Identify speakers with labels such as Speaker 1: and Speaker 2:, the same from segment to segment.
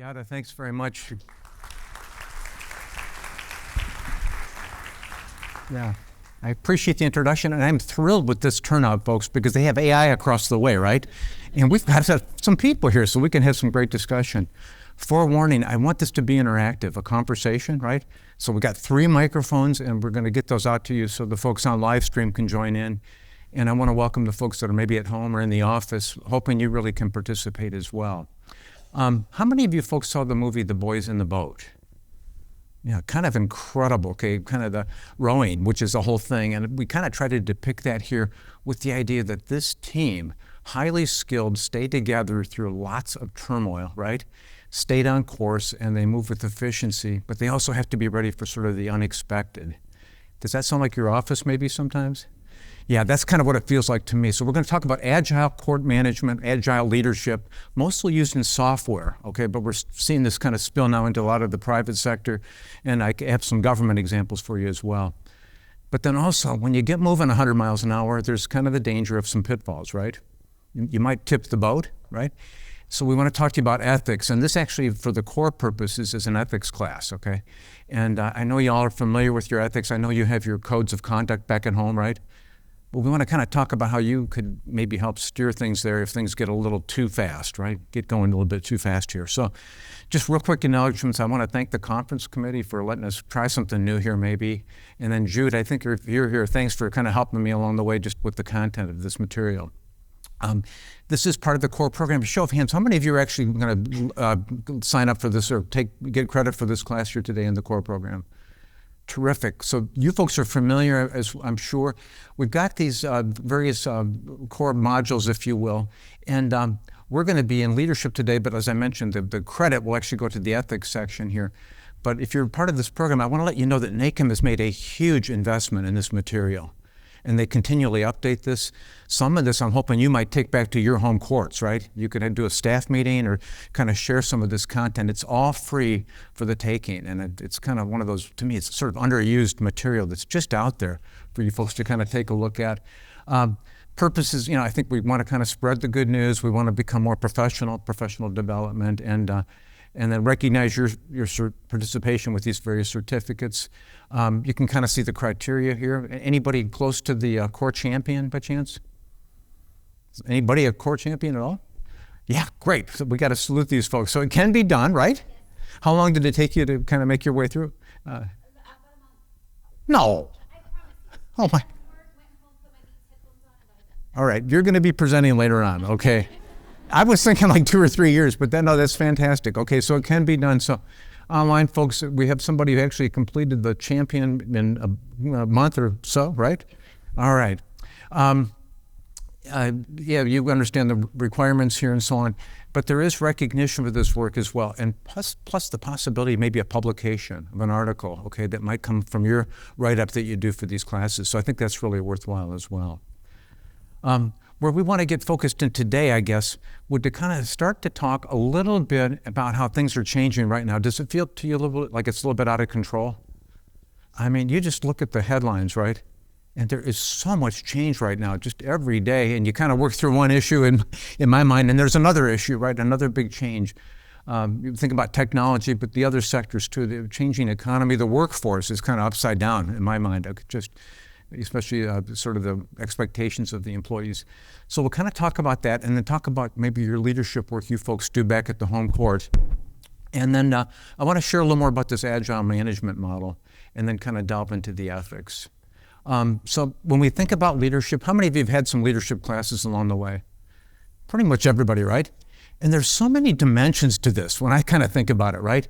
Speaker 1: Yada, thanks very much. Yeah, I appreciate the introduction, and I'm thrilled with this turnout, folks, because they have AI across the way, right? And we've got some people here, so we can have some great discussion. Forewarning, I want this to be interactive, a conversation, right? So we got 3 microphones, and we're going to get those out to you so the folks on live stream can join in. And I want to welcome the folks that are maybe at home or in the office, hoping you really can participate as well. How many of you folks saw the movie The Boys in the Boat? Yeah, kind of incredible, okay, kind of the rowing, which is the whole thing. And we kind of try to depict that here with the idea that this team, highly skilled, stayed together through lots of turmoil, right? Stayed on course, and they move with efficiency, but they also have to be ready for sort of the unexpected. Does that sound like your office maybe sometimes? Yeah, that's kind of what it feels like to me. So we're going to talk about agile court management, agile leadership, mostly used in software, okay? But we're seeing this kind of spill now into a lot of the private sector, and I have some government examples for you as well. But then also, when you get moving 100 miles an hour, there's kind of the danger of some pitfalls, right? You might tip the boat, right? So we want to talk to you about ethics, and this actually, for the core purposes, is an ethics class, okay? And I know you all are familiar with your ethics. I know you have your codes of conduct back at home, right? But we want to kind of talk about how you could maybe help steer things there if things get a little too fast, right? Get going a little bit too fast here. So just real quick acknowledgements. I want to thank the conference committee for letting us try something new here maybe. And then Jude, I think if you're here, thanks for kind of helping me along the way just with the content of this material. This is part of the core program. Show of hands, how many of you are actually going to sign up for this or get credit for this class here today in the core program? Terrific. So you folks are familiar, as I'm sure. We've got these various core modules, if you will, and we're going to be in leadership today, but as I mentioned, the credit will actually go to the ethics section here. But if you're part of this program, I want to let you know that NACM has made a huge investment in this material, and they continually update this. Some of this I'm hoping you might take back to your home courts, right? You could do a staff meeting or kind of share some of this content. It's all free for the taking, and it's kind of one of those, to me, it's sort of underused material that's just out there for you folks to kind of take a look at. Purposes, I think we want to kind of spread the good news. We want to become more professional development, and then recognize your participation with these various certificates. You can kind of see the criteria here. Anybody close to the core champion by chance? Anybody a core champion at all? Yeah, great. So we got to salute these folks. So it can be done, right? Yes. How long did it take you to kind of make your way through?
Speaker 2: About a month.
Speaker 1: No.
Speaker 2: I promise.
Speaker 1: Oh my.
Speaker 2: Went home, put my headphones on, and got it done.
Speaker 1: All right, you're going to be presenting later on, okay? I was thinking like 2 or 3 years, but then, no, that's fantastic. Okay, so it can be done. So online, folks, we have somebody who actually completed the champion in a month or so, right? All right. Yeah, you understand the requirements here and so on, but there is recognition for this work as well, and plus the possibility maybe a publication of an article, okay, that might come from your write-up that you do for these classes. So I think that's really worthwhile as well. Where we want to get focused in today, I guess, would to kind of start to talk a little bit about how things are changing right now. Does it feel to you a little bit like it's a little bit out of control? I mean, you just look at the headlines, right? And there is so much change right now, just every day, and you kind of work through one issue in my mind, and there's another issue, right? Another big change. You think about technology, but the other sectors too, the changing economy, the workforce is kind of upside down in my mind. Especially sort of the expectations of the employees. So we'll kind of talk about that, and then talk about maybe your leadership work you folks do back at the home court. And then I want to share a little more about this agile management model, and then kind of delve into the ethics. So when we think about leadership, how many of you have had some leadership classes along the way? Pretty much everybody, right? And there's so many dimensions to this when I kind of think about it, right?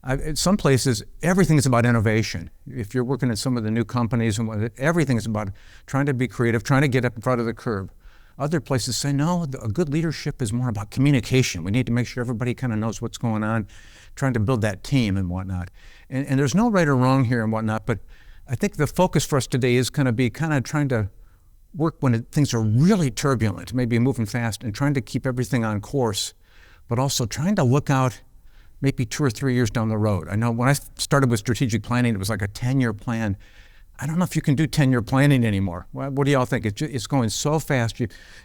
Speaker 1: In some places, everything is about innovation. If you're working at some of the new companies, everything is about trying to be creative, trying to get up in front of the curve. Other places say, no, a good leadership is more about communication. We need to make sure everybody kind of knows what's going on, trying to build that team and whatnot. And there's no right or wrong here and whatnot, but I think the focus for us today is going to be kind of trying to work when things are really turbulent, maybe moving fast, and trying to keep everything on course, but also trying to look out maybe 2 or 3 years down the road. I know when I started with strategic planning, it was like a 10-year plan. I don't know if you can do 10-year planning anymore. What do y'all think? It's going so fast.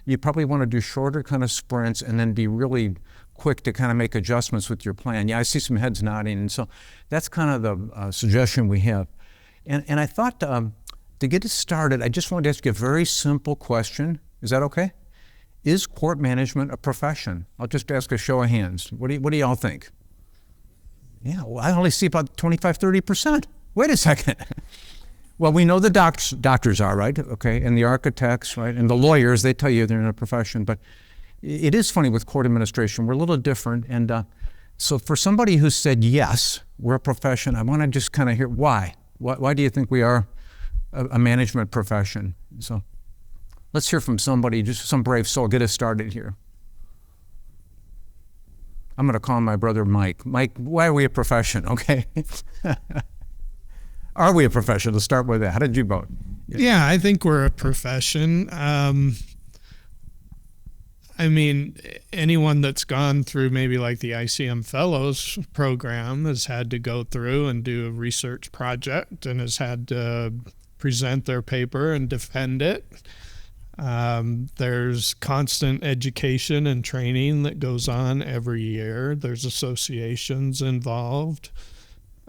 Speaker 1: You probably want to do shorter kind of sprints and then be really quick to kind of make adjustments with your plan. Yeah, I see some heads nodding, and so that's kind of the suggestion we have. And I thought to get it started, I just wanted to ask you a very simple question. Is that okay? Is court management a profession? I'll just ask a show of hands. What do y'all think? Yeah, well, I only see about 25, 30%. Wait a second. Well, we know the doctors are, right? Okay, and the architects, right? And the lawyers, they tell you they're in a profession. But it is funny with court administration. We're a little different. And so for somebody who said, yes, we're a profession, I want to just kind of hear why. Why do you think we are a management profession? So let's hear from somebody, just some brave soul. Get us started here. I'm going to call my brother Mike. Mike, why are we a profession? Okay. Are we a profession? Let's start with that. How did you vote?
Speaker 3: Yeah, I think we're a profession. I mean, anyone that's gone through maybe like the ICM Fellows program has had to go through and do a research project and has had to present their paper and defend it. There's constant education and training that goes on every year. There's associations involved.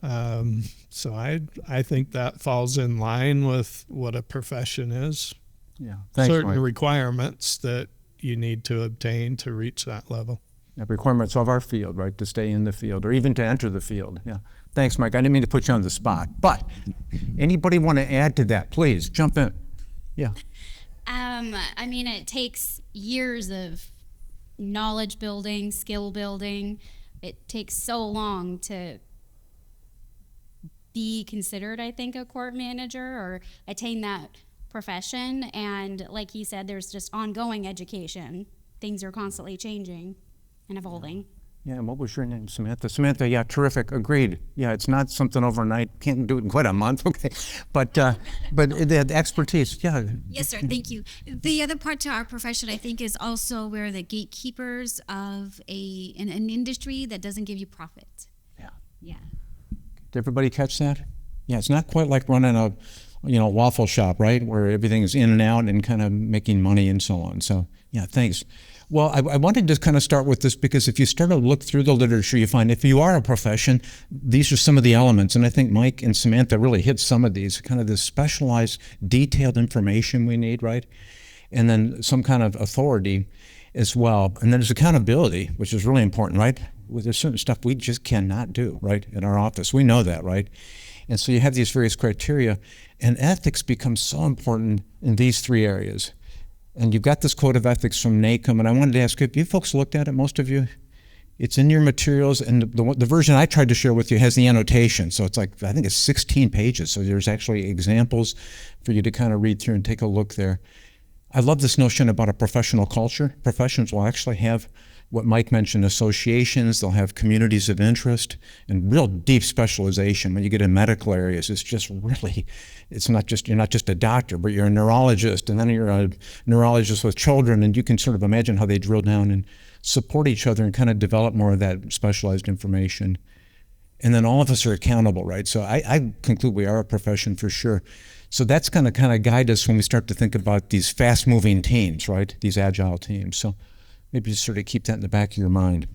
Speaker 3: So I think that falls in line with what a profession is.
Speaker 1: Yeah, thanks,
Speaker 3: certain
Speaker 1: Mike.
Speaker 3: requirements that you need to obtain to reach that level.
Speaker 1: Yeah, requirements of our field, right, to stay in the field or even to enter the field. Yeah. Thanks, Mike. I didn't mean to put you on the spot, but anybody want to add to that? Please jump in. Yeah.
Speaker 2: I mean, it takes years of knowledge building, skill building. It takes so long to be considered, I think, a court manager or attain that profession. And like he said, there's just ongoing education. Things are constantly changing and evolving.
Speaker 1: Yeah, and what was your name, Samantha? Samantha, yeah, terrific, agreed. Yeah, it's not something overnight, can't do it in quite a month, okay. But the expertise, yeah.
Speaker 4: Yes, sir, thank you. The other part to our profession, I think, is also we're the gatekeepers of an industry that doesn't give you profit.
Speaker 1: Yeah.
Speaker 4: Yeah.
Speaker 1: Did everybody catch that? Yeah, it's not quite like running a waffle shop, right, where everything is in and out and kind of making money and so on. So, yeah, thanks. Well, I wanted to kind of start with this because if you start to look through the literature, you find if you are a profession, these are some of the elements. And I think Mike and Samantha really hit some of these, kind of this specialized, detailed information we need, right? And then some kind of authority as well. And then there's accountability, which is really important, right? There's certain stuff we just cannot do, right, in our office. We know that, right? And so you have these various criteria, and ethics becomes so important in these three areas. And you've got this code of ethics from NACOM, and I wanted to ask you, have you folks looked at it, most of you? It's in your materials, and the version I tried to share with you has the annotation. So it's like, I think it's 16 pages. So there's actually examples for you to kind of read through and take a look there. I love this notion about a professional culture. Professions will actually have what Mike mentioned, associations, they'll have communities of interest and real deep specialization. When you get in medical areas, it's just really, you're not just a doctor, but you're a neurologist, and then you're a neurologist with children, and you can sort of imagine how they drill down and support each other and kind of develop more of that specialized information. And then all of us are accountable, right? So I conclude we are a profession for sure. So that's going to kind of guide us when we start to think about these fast-moving teams, right? These agile teams. So maybe just sort of keep that in the back of your mind.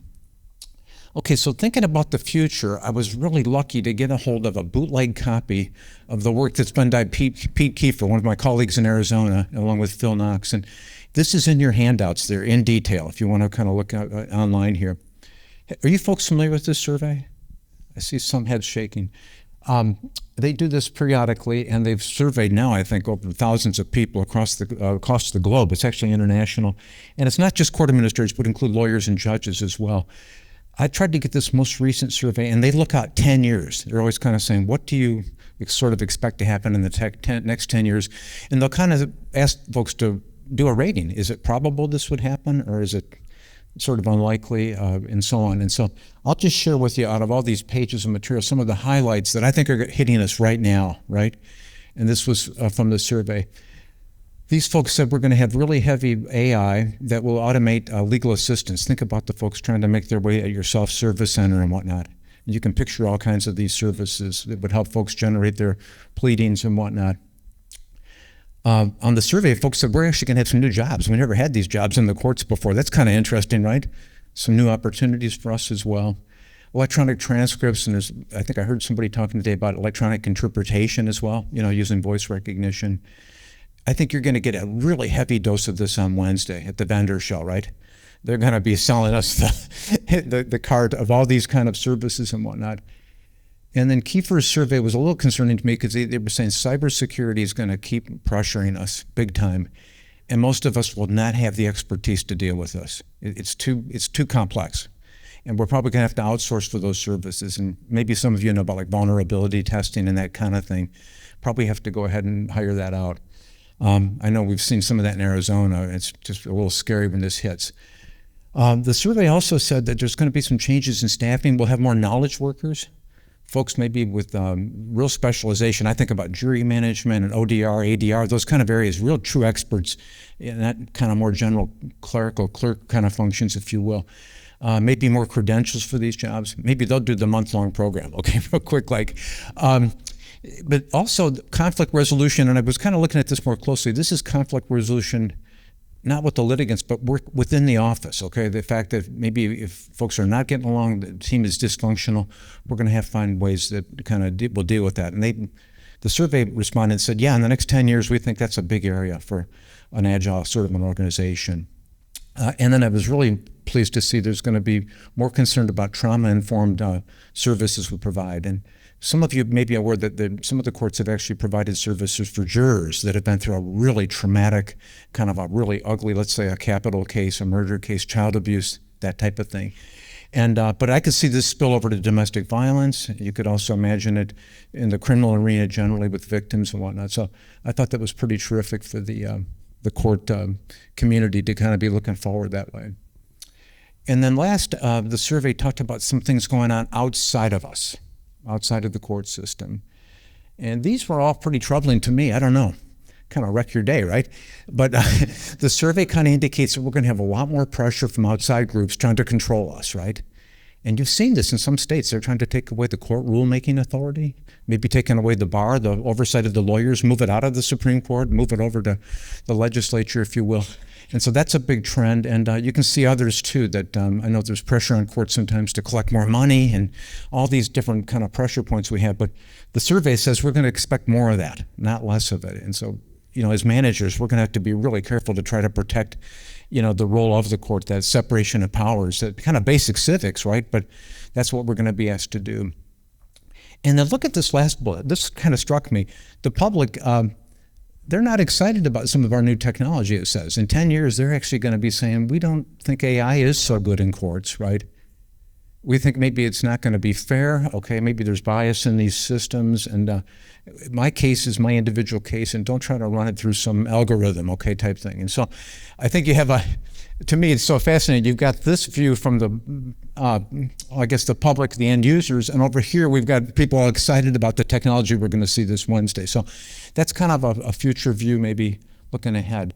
Speaker 1: Okay, so thinking about the future, I was really lucky to get a hold of a bootleg copy of the work that's been done by Pete Kiefer, one of my colleagues in Arizona, along with Phil Knox. And this is in your handouts there in detail, if you want to kind of look out, online here. Are you folks familiar with this survey? I see some heads shaking. They do this periodically, and they've surveyed now, I think, over thousands of people across the globe. It's actually international. And it's not just court administrators, but include lawyers and judges as well. I tried to get this most recent survey, and they look out 10 years. They're always kind of saying, what do you sort of expect to happen in the next 10 years? And they'll kind of ask folks to do a rating. Is it probable this would happen, or is it sort of unlikely, and so on. And so I'll just share with you, out of all these pages of material, some of the highlights that I think are hitting us right now, right? And this was from the survey. These folks said we're going to have really heavy AI that will automate legal assistance. Think about the folks trying to make their way at your self-service center and whatnot. And you can picture all kinds of these services that would help folks generate their pleadings and whatnot. On the survey, folks said we're actually going to have some new jobs. We never had these jobs in the courts before. That's kind of interesting, right? some new opportunities for us as well. Electronic transcripts, and I think I heard somebody talking today about electronic interpretation as well, using voice recognition. I think you're going to get a really heavy dose of this on Wednesday at the vendor show, right? They're going to be selling us the cart of all these kind of services and whatnot. And then Kiefer's survey was a little concerning to me because they were saying cybersecurity is going to keep pressuring us big time. And most of us will not have the expertise to deal with this. It's too complex. And we're probably going to have to outsource for those services. And maybe some of you know about like vulnerability testing and that kind of thing. Probably have to go ahead and hire that out. I know we've seen some of that in Arizona. It's just a little scary when this hits. The survey also said that there's going to be some changes in staffing. We'll have more knowledge workers, folks maybe with real specialization. I think about jury management and ODR, ADR, those kind of areas, real true experts in that kind of more general clerical clerk kind of functions, if you will. Maybe more credentials for these jobs. Maybe they'll do the month-long program, okay, real quick, but also conflict resolution, and I was kind of looking at this more closely. This is conflict resolution, not with the litigants, but work within the office, okay? The fact that maybe if folks are not getting along, the team is dysfunctional, we're going to have to find ways that kind of will deal with that. And the survey respondents said, yeah, in the next 10 years, we think that's a big area for an agile sort of an organization. And then I was really pleased to see there's going to be more concerned about trauma-informed services we provide. And some of you may be aware that some of the courts have actually provided services for jurors that have been through a really traumatic, kind of a really ugly, let's say a capital case, a murder case, child abuse, that type of thing. And but I could see this spill over to domestic violence. You could also imagine it in the criminal arena generally with victims and whatnot. So I thought that was pretty terrific for the court community to kind of be looking forward that way. And then last, the survey talked about some things going on outside of us, outside of the court system. And these were all pretty troubling to me. I don't know, kind of wreck your day, right? But the survey kind of indicates that we're going to have a lot more pressure from outside groups trying to control us, right? And you've seen this in some states. They're trying to take away the court rulemaking authority, maybe taking away the bar, the oversight of the lawyers, move it out of the Supreme Court, move it over to the legislature, if you will. And so that's a big trend. And you can see others too that I know there's pressure on courts sometimes to collect more money and all these different kind of pressure points we have. But the survey says we're going to expect more of that, not less of it. And so, as managers, we're going to have to be really careful to try to protect the role of the court, that separation of powers, that kind of basic civics, right? But that's what we're going to be asked to do. And then look at this last bullet. This kind of struck me. The public, they're not excited about some of our new technology, it says. In 10 years, they're actually going to be saying, we don't think AI is so good in courts, right? We think maybe it's not going to be fair. Okay, maybe there's bias in these systems. And my case is my individual case, and don't try to run it through some algorithm, okay, type thing. And so I think you have to me, it's so fascinating. You've got this view from the, I guess, the public, the end users, and over here we've got people all excited about the technology we're going to see this Wednesday. So that's kind of a future view, maybe looking ahead.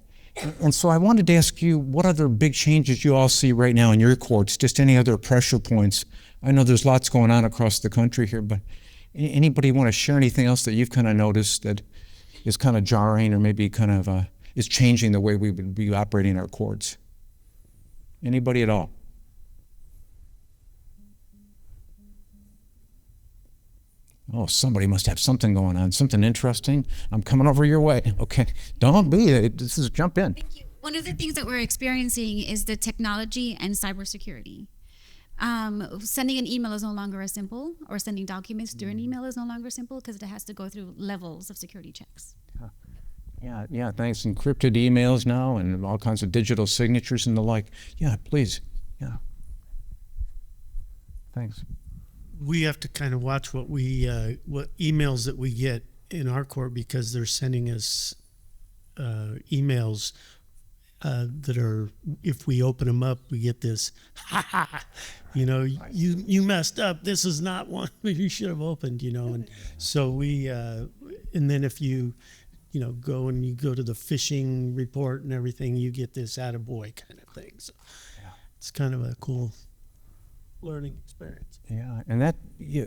Speaker 1: And so I wanted to ask you, what other big changes you all see right now in your courts, just any other pressure points? I know there's lots going on across the country here, but anybody want to share anything else that you've kind of noticed that is kind of jarring or maybe kind of is changing the way we would be operating our courts? Anybody at all? Oh, somebody must have something going on, something interesting. I'm coming over your way. Okay, don't be. This is jump in.
Speaker 4: Thank you. One of the things that we're experiencing is the technology and cybersecurity. Sending an email is no longer as simple, or sending documents through an email is no longer simple because it has to go through levels of security checks.
Speaker 1: Yeah, thanks. Encrypted emails now and all kinds of digital signatures and the like. Yeah, please. Yeah. Thanks.
Speaker 5: We have to kind of watch what emails that we get in our court, because they're sending us emails that are, if we open them up, we get this, you messed up. This is not one you should have opened, and so we, and then if you go and you go to the phishing report and everything, you get this attaboy kind of thing. So it's kind of a cool learning experience.
Speaker 1: Yeah, and that,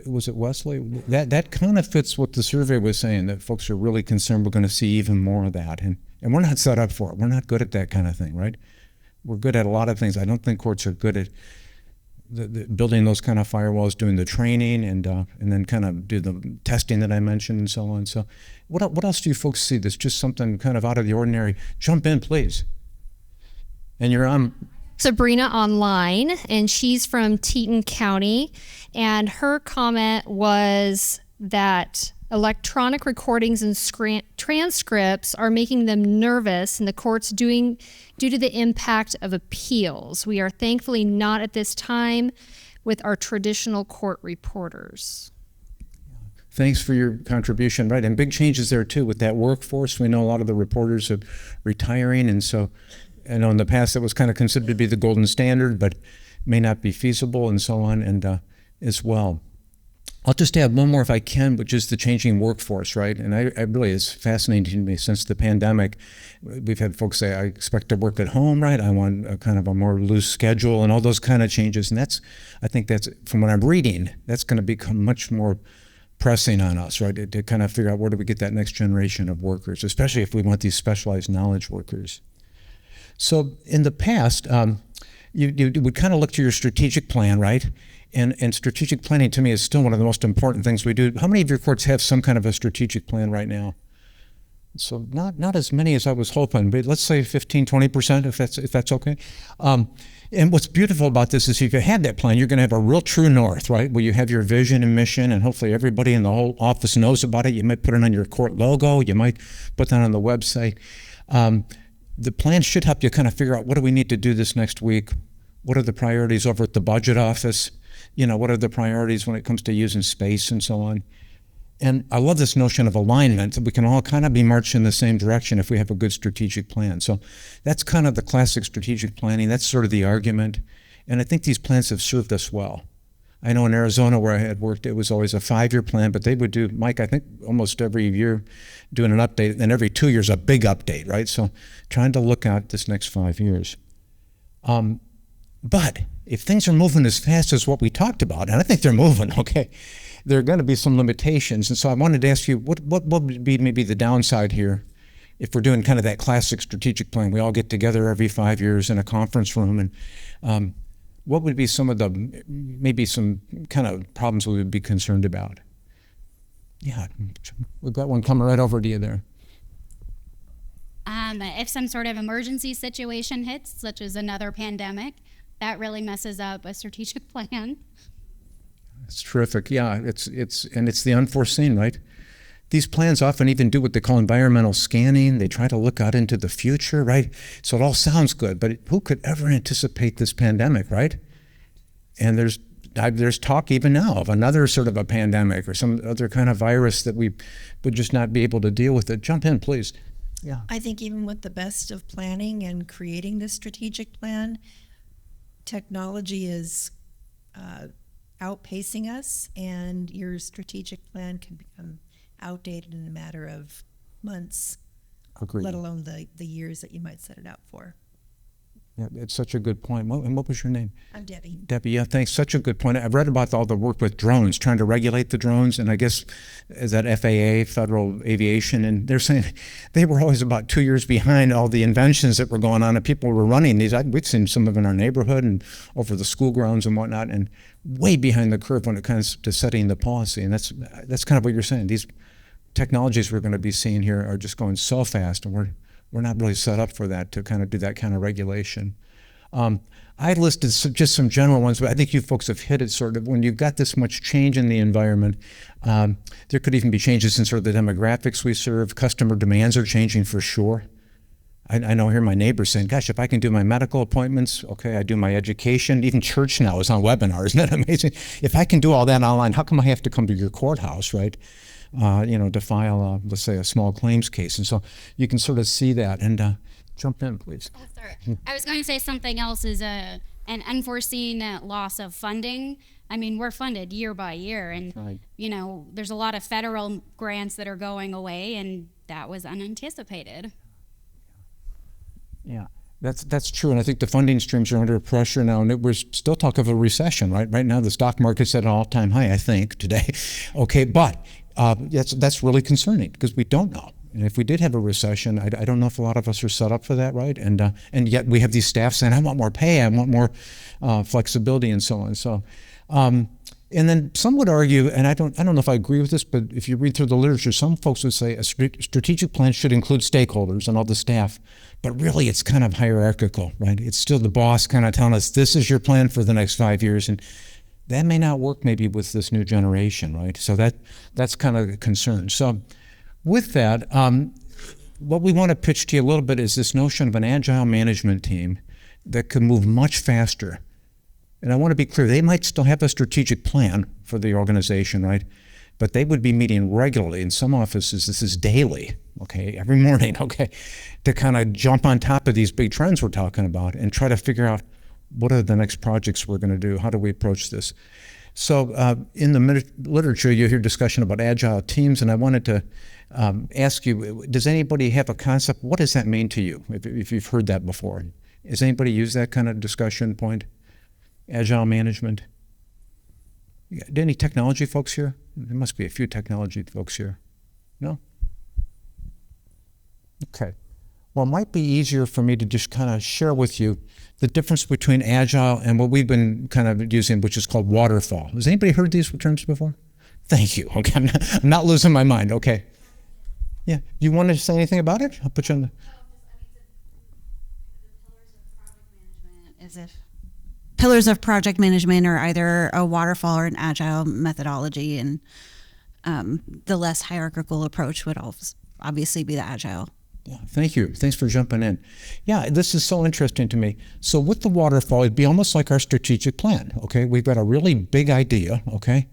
Speaker 1: was it Wesley? That kind of fits what the survey was saying, that folks are really concerned we're going to see even more of that. And we're not set up for it. We're not good at that kind of thing, right? We're good at a lot of things. I don't think courts are good at building those kind of firewalls, doing the training, and then kind of do the testing that I mentioned and so on. So what else do you folks see that's just something kind of out of the ordinary? Jump in, please. And you're on.
Speaker 6: Sabrina online, and she's from Teton County, and her comment was that electronic recordings and transcripts are making them nervous in the courts due to the impact of appeals. We are thankfully not at this time with our traditional court reporters.
Speaker 1: Thanks for your contribution, right? And big changes there too with that workforce. We know a lot of the reporters are retiring, and so I know in the past that was kind of considered to be the golden standard, but may not be feasible and so on, and as well. I'll just add one more if I can, which is the changing workforce, right? And I really, it's fascinating to me since the pandemic. We've had folks say, I expect to work at home, right? I want a kind of a more loose schedule and all those kind of changes. And I think that's, from what I'm reading, that's going to become much more pressing on us, right? To kind of figure out where do we get that next generation of workers, especially if we want these specialized knowledge workers. So in the past, you would kind of look to your strategic plan, right? And strategic planning to me is still one of the most important things we do. How many of your courts have some kind of a strategic plan right now? So not as many as I was hoping, but let's say 15, 20%, if that's okay. And what's beautiful about this is if you had that plan, you're going to have a real true north, right? Where you have your vision and mission, and hopefully everybody in the whole office knows about it. You might put it on your court logo. You might put that on the website. The plan should help you kind of figure out what do we need to do this next week? What are the priorities over at the budget office? You know, what are the priorities when it comes to using space and so on? And I love this notion of alignment. We can all kind of be marching in the same direction if we have a good strategic plan. So that's kind of the classic strategic planning. That's sort of the argument. And I think these plans have served us well. I know in Arizona where I had worked, it was always a 5-year plan, but they would do, Mike, I think almost every year doing an update, and every 2 years a big update, right? So trying to look at this next 5 years. But if things are moving as fast as what we talked about, and I think they're moving, okay, there are going to be some limitations. And so I wanted to ask you, what would be maybe the downside here if we're doing kind of that classic strategic plan? We all get together every 5 years in a conference room, and what would be some of the, maybe some kind of problems we would be concerned about? Yeah, we've got one coming right over to you there.
Speaker 2: If some sort of emergency situation hits, such as another pandemic, that really messes up a strategic plan.
Speaker 1: It's terrific. Yeah, it's the unforeseen, right? These plans often even do what they call environmental scanning. They try to look out into the future, right? So it all sounds good, but who could ever anticipate this pandemic, right? And there's talk even now of another sort of a pandemic or some other kind of virus that we would just not be able to deal with it. Jump in, please. Yeah.
Speaker 7: I think even with the best of planning and creating this strategic plan, technology is outpacing us, and your strategic plan can become outdated in a matter of months,
Speaker 1: Agreed.
Speaker 7: let alone the years that you might set it out for.
Speaker 1: Yeah, it's such a good point. And what was your name?
Speaker 7: I'm Debbie.
Speaker 1: Debbie, yeah, thanks. Such a good point. I've read about all the work with drones, trying to regulate the drones, and I guess is that FAA, Federal Aviation, and they're saying they were always about 2 years behind all the inventions that were going on, and people were running these. We've seen some of them in our neighborhood and over the school grounds and whatnot, and way behind the curve when it comes to setting the policy. And that's kind of what you're saying. These technologies we're going to be seeing here are just going so fast, and we're not really set up for that, to kind of do that kind of regulation. I listed just some general ones, but I think you folks have hit it sort of. When you've got this much change in the environment, there could even be changes in sort of the demographics we serve. Customer demands are changing for sure. I know here my neighbors saying, gosh, if I can do my medical appointments, okay, I do my education, even church now is on webinar, isn't that amazing? If I can do all that online, how come I have to come to your courthouse, right? To file, let's say, a small claims case. And so you can sort of see that. And jump in, please.
Speaker 2: Oh, sorry. I was going to say something else is an unforeseen loss of funding. I mean, we're funded year by year, and
Speaker 1: Right.
Speaker 2: there's a lot of federal grants that are going away, and that was unanticipated.
Speaker 1: Yeah, that's true. And I think the funding streams are under pressure now. And we're still talking of a recession, right? Right now, the stock market's at an all-time high, I think, today. Okay, but that's really concerning because we don't know. And if we did have a recession, I don't know if a lot of us are set up for that, right? And yet we have these staff saying, I want more pay, I want more flexibility, and so on. So, and then some would argue, and I don't know if I agree with this, but if you read through the literature, some folks would say a strategic plan should include stakeholders and all the staff, but really it's kind of hierarchical, right? It's still the boss kind of telling us, this is your plan for the next 5 years, and that may not work maybe with this new generation, right? So that's kind of a concern. So with that, what we want to pitch to you a little bit is this notion of an agile management team that could move much faster. And I want to be clear, they might still have a strategic plan for the organization, right? But they would be meeting regularly. In some offices, this is daily, okay, every morning, okay, to kind of jump on top of these big trends we're talking about and try to figure out what are the next projects we're going to do? How do we approach this? So in the literature, you hear discussion about agile teams, and I wanted to ask you, does anybody have a concept? What does that mean to you, if you've heard that before? Has anybody used that kind of discussion point? Agile management? Yeah, any technology folks here? There must be a few technology folks here. No? Okay. Well, it might be easier for me to just kind of share with you the difference between agile and what we've been kind of using, which is called waterfall. Has anybody heard these terms before? Thank you. Okay, I'm not losing my mind. Okay. Yeah. You want to say anything about it? I'll put you on the.
Speaker 8: Pillars of project management are either a waterfall or an agile methodology, and the less hierarchical approach would obviously be the agile.
Speaker 1: Yeah, thank you. Thanks for jumping in. Yeah, this is so interesting to me. So with the waterfall, it'd be almost like our strategic plan, okay? We've got a really big idea, okay?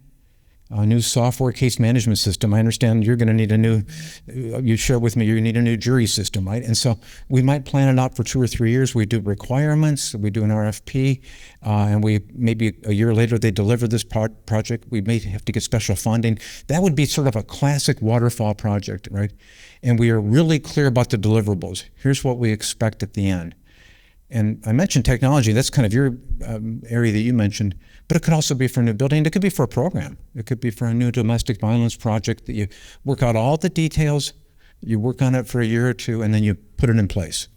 Speaker 1: A new software case management system. I understand you're going to need a new, you share with me, you need a new jury system, right? And so we might plan it out for 2 or 3 years. We do requirements, we do an RFP, and we maybe a year later they deliver this project. We may have to get special funding. That would be sort of a classic waterfall project, right? And we are really clear about the deliverables. Here's what we expect at the end. And I mentioned technology, that's kind of your area that you mentioned, but it could also be for a new building. It could be for a program. It could be for a new domestic violence project that you work out all the details, you work on it for a year or two, and then you put it in place.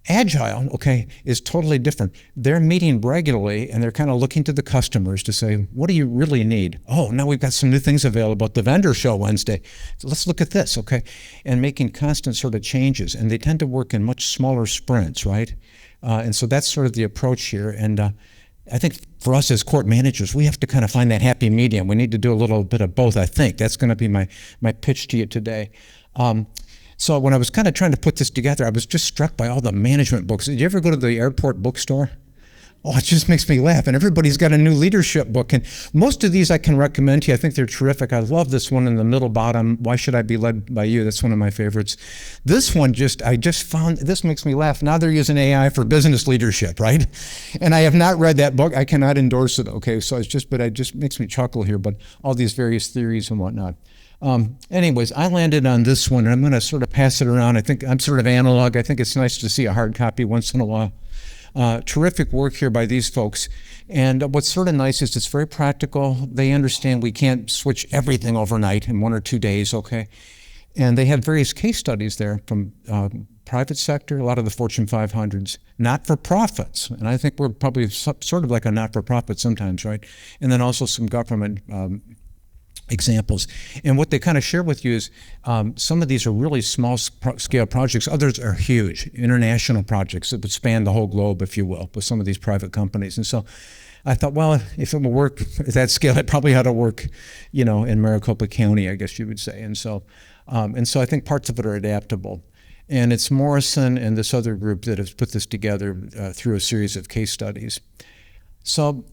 Speaker 1: Agile, okay, is totally different. They're meeting regularly and they're kind of looking to the customers to say, what do you really need? Oh, now we've got some new things available at the vendor show Wednesday. So let's look at this, okay? And making constant sort of changes. And they tend to work in much smaller sprints, right? And so that's sort of the approach here. And I think for us as court managers, we have to kind of find that happy medium. We need to do a little bit of both, I think. That's going to be my pitch to you today. So when I was kind of trying to put this together, I was just struck by all the management books. Did you ever go to the airport bookstore? Oh, it just makes me laugh. And everybody's got a new leadership book. And most of these I can recommend to you. I think they're terrific. I love this one in the middle bottom, Why Should I Be Led by You? That's one of my favorites. This one I just found, this makes me laugh. Now they're using AI for business leadership, right? And I have not read that book. I cannot endorse it, okay? So it's just, but it just makes me chuckle here, but all these various theories and whatnot. Anyways, I landed on this one, and I'm going to sort of pass it around. I think I'm sort of analog. I think it's nice to see a hard copy once in a while. Terrific work here by these folks. And what's sort of nice is it's very practical. They understand we can't switch everything overnight in 1 or 2 days, okay? And they have various case studies there from private sector, a lot of the Fortune 500s, not-for-profits. And I think we're probably sort of like a not-for-profit sometimes, right? And then also some government examples. And what they kind of share with you is some of these are really small scale projects. Others are huge, international projects that would span the whole globe, if you will, with some of these private companies. And so I thought, well, if it will work at that scale, it probably ought to work, you know, in Maricopa County, I guess you would say. And so I think parts of it are adaptable. And it's Morrison and this other group that has put this together through a series of case studies. So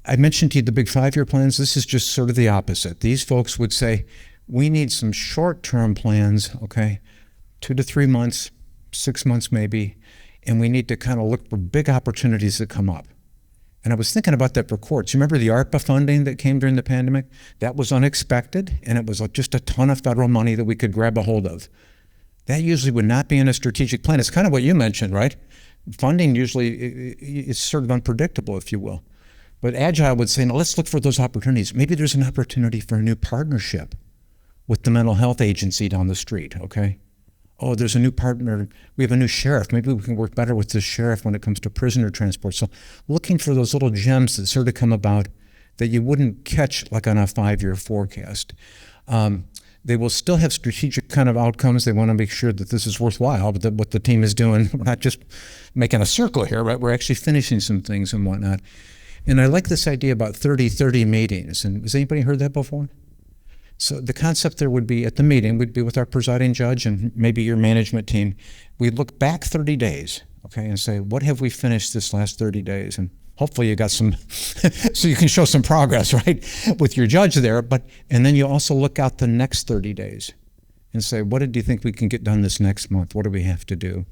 Speaker 1: I mentioned to you the big 5-year plans. This is just sort of the opposite. These folks would say, we need some short-term plans, okay, 2 to 3 months, 6 months maybe, and we need to kind of look for big opportunities that come up. And I was thinking about that for courts. You remember the ARPA funding that came during the pandemic? That was unexpected, and it was just a ton of federal money that we could grab a hold of. That usually would not be in a strategic plan. It's kind of what you mentioned, right? Funding usually is sort of unpredictable, if you will. But Agile would say, no, let's look for those opportunities. Maybe there's an opportunity for a new partnership with the mental health agency down the street, okay? Oh, there's a new partner. We have a new sheriff. Maybe we can work better with this sheriff when it comes to prisoner transport. So looking for those little gems that sort of come about that you wouldn't catch like on a 5-year forecast. They will still have strategic kind of outcomes. They want to make sure that this is worthwhile, but that what the team is doing, we're not just making a circle here, right? We're actually finishing some things and whatnot. And I like this idea about 30-30 meetings. And has anybody heard that before? So the concept there would be at the meeting, we'd be with our presiding judge and maybe your management team. We'd look back 30 days, okay, and say, what have we finished this last 30 days? And hopefully you got some, so you can show some progress, right, with your judge there. And then you also look out the next 30 days and say, what do you think we can get done this next month? What do we have to do?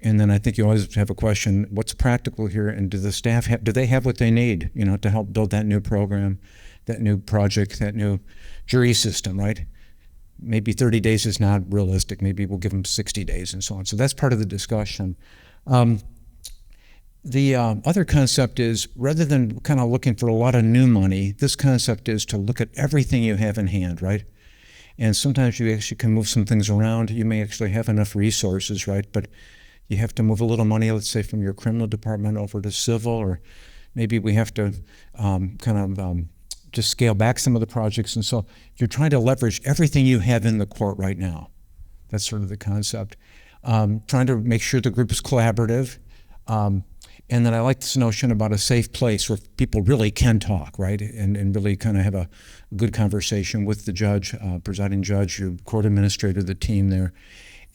Speaker 1: And then I think you always have a question, what's practical here? And do the staff do they have what they need, to help build that new program, that new project, that new jury system, right? Maybe 30 days is not realistic. Maybe we'll give them 60 days and so on. So that's part of the discussion. The other concept is, rather than kind of looking for a lot of new money, this concept is to look at everything you have in hand, right? And sometimes you actually can move some things around. You may actually have enough resources, right? But you have to move a little money, let's say, from your criminal department over to civil, or maybe we have to just scale back some of the projects. And so you're trying to leverage everything you have in the court right now. That's sort of the concept. Trying to make sure the group is collaborative. And then I like this notion about a safe place where people really can talk, right? And really kind of have a good conversation with the judge, presiding judge, your court administrator, the team there,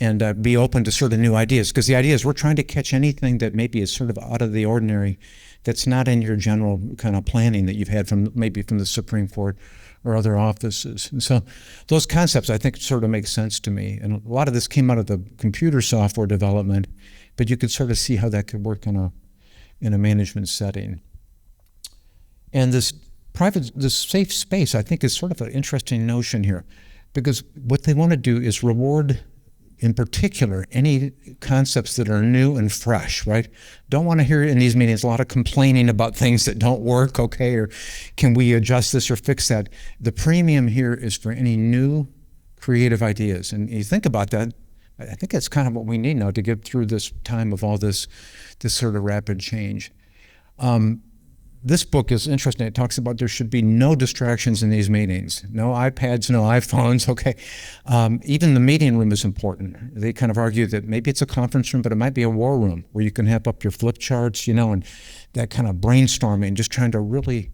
Speaker 1: and be open to sort of new ideas. Because the idea is we're trying to catch anything that maybe is sort of out of the ordinary, that's not in your general kind of planning that you've had from maybe from the Supreme Court or other offices. And so those concepts I think sort of make sense to me. And a lot of this came out of the computer software development, but you could sort of see how that could work in a management setting. And this safe space, I think, is sort of an interesting notion here, because what they want to do is reward, in particular, any concepts that are new and fresh, right? Don't want to hear in these meetings a lot of complaining about things that don't work, okay, or can we adjust this or fix that? The premium here is for any new creative ideas. And you think about that, I think that's kind of what we need now to get through this time of all this sort of rapid change. This book is interesting. It talks about there should be no distractions in these meetings. No iPads, no iPhones, okay. Even the meeting room is important. They kind of argue that maybe it's a conference room, but it might be a war room where you can have up your flip charts, and that kind of brainstorming, just trying to really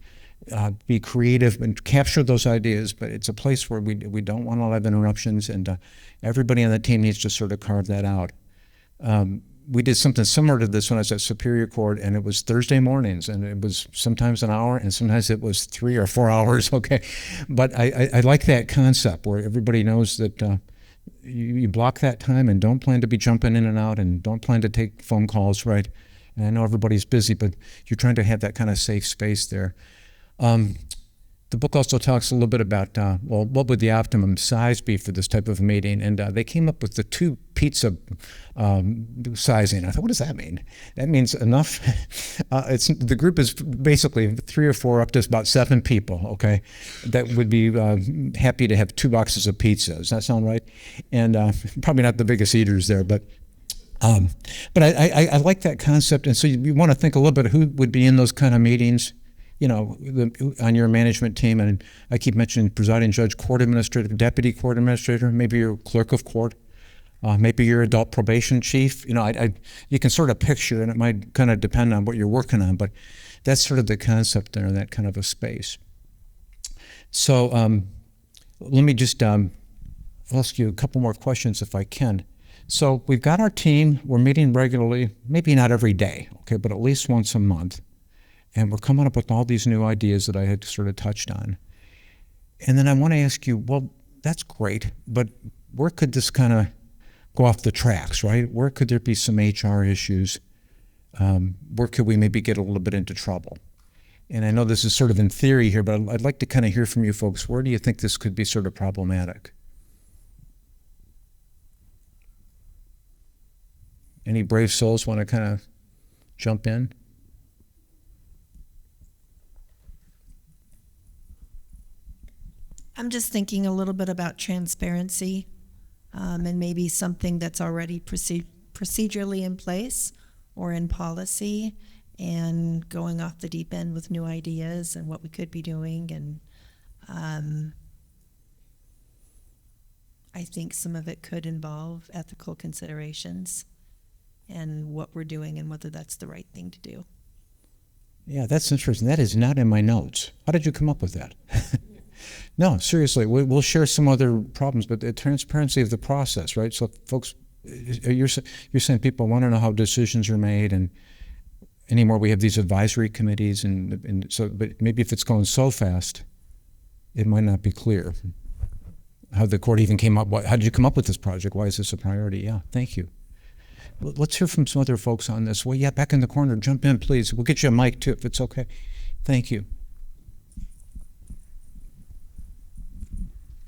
Speaker 1: be creative and capture those ideas. But it's a place where we don't want a lot of interruptions, and everybody on the team needs to sort of carve that out. We did something similar to this when I was at Superior Court, and it was Thursday mornings, and it was sometimes an hour, and sometimes it was 3 or 4 hours, okay? But I like that concept where everybody knows that you block that time and don't plan to be jumping in and out and don't plan to take phone calls, right? And I know everybody's busy, but you're trying to have that kind of safe space there. The book also talks a little bit about, what would the optimum size be for this type of meeting? And they came up with the 2 pizza sizing. I thought, what does that mean? That means enough. The group is basically 3 or 4 up to about 7 people, okay, that would be happy to have 2 boxes of pizza. Does that sound right? And probably not the biggest eaters there, but I like that concept. And so you want to think a little bit of who would be in those kind of meetings, on your management team. And I keep mentioning presiding judge, court administrator, deputy court administrator, maybe your clerk of court, maybe your adult probation chief. You can sort of picture, and it might kind of depend on what you're working on, but that's sort of the concept there, that kind of a space. So let me just ask you a couple more questions if I can. So we've got our team, we're meeting regularly, maybe not every day, okay, but at least once a month. And we're coming up with all these new ideas that I had sort of touched on. And then I want to ask you, well, that's great, but where could this kind of go off the tracks, right? Where could there be some HR issues? Where could we maybe get a little bit into trouble? And I know this is sort of in theory here, but I'd like to kind of hear from you folks. Where do you think this could be sort of problematic? Any brave souls want to kind of jump in?
Speaker 7: I'm just thinking a little bit about transparency, and maybe something that's already procedurally in place or in policy, and going off the deep end with new ideas and what we could be doing. And I think some of it could involve ethical considerations and what we're doing and whether that's the right thing to do.
Speaker 1: Yeah, that's interesting. That is not in my notes. How did you come up with that? No, seriously, we'll share some other problems, but the transparency of the process, right? So folks, you're saying people want to know how decisions are made, and anymore we have these advisory committees, and so, but maybe if it's going so fast, it might not be clear how the court even came up. How did you come up with this project? Why is this a priority? Yeah, thank you. Let's hear from some other folks on this. Well, yeah, back in the corner, jump in, please. We'll get you a mic too, if it's okay. Thank you.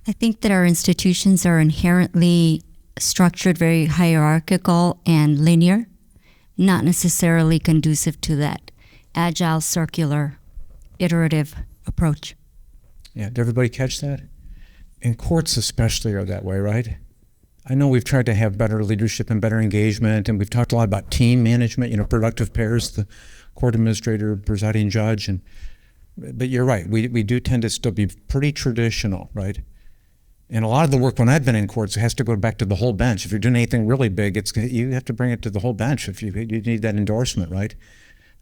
Speaker 9: I think that our institutions are inherently structured very hierarchical and linear, not necessarily conducive to that agile, circular, iterative approach.
Speaker 1: Yeah, did everybody catch that? And courts especially are that way, right? I know we've tried to have better leadership and better engagement, and we've talked a lot about team management, productive pairs, the court administrator, presiding judge, but you're right, we do tend to still be pretty traditional, right? And a lot of the work when I've been in courts has to go back to the whole bench. If you're doing anything really big, you have to bring it to the whole bench if you need that endorsement, right?